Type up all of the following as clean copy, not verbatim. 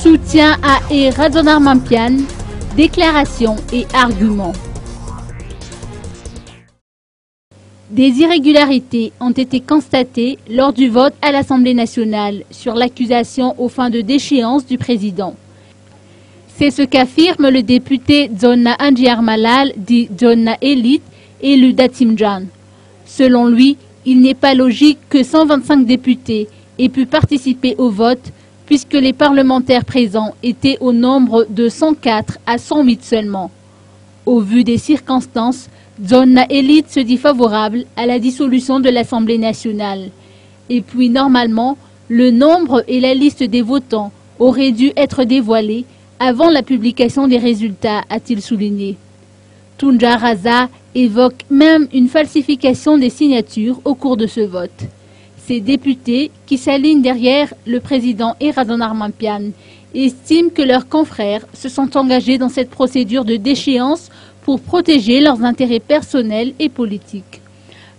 Soutien à Eradon Armampian, déclarations et arguments. Des irrégularités ont été constatées lors du vote à l'Assemblée nationale sur l'accusation aux fins de déchéance du président. C'est ce qu'affirme le député Dzonna Anjiar Malal, dit Dzonna Elite, élu d'Atimjan. Selon lui, il n'est pas logique que 125 députés aient pu participer au vote puisque les parlementaires présents étaient au nombre de 104 à 108 seulement. Au vu des circonstances, Dzonna Elite se dit favorable à la dissolution de l'Assemblée nationale. Et puis normalement, le nombre et la liste des votants auraient dû être dévoilés avant la publication des résultats, a-t-il souligné. Tunja Raza évoque même une falsification des signatures au cours de ce vote. Ces députés, qui s'alignent derrière le président Eradon Armampian, estiment que leurs confrères se sont engagés dans cette procédure de déchéance pour protéger leurs intérêts personnels et politiques.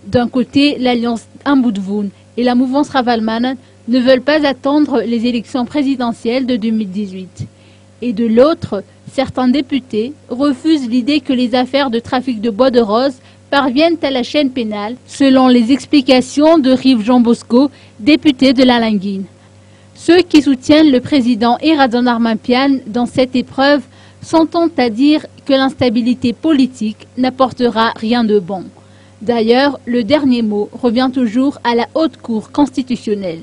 D'un côté, l'alliance Ambudvoun et la mouvance Ravalman ne veulent pas attendre les élections présidentielles de 2018. Et de l'autre, certains députés refusent l'idée que les affaires de trafic de bois de rose parviennent à la chaîne pénale, selon les explications de Rive Jean Bosco, député de la Languine. Ceux qui soutiennent le président Eradon Armampian dans cette épreuve s'entendent à dire que l'instabilité politique n'apportera rien de bon. D'ailleurs, le dernier mot revient toujours à la Haute Cour constitutionnelle.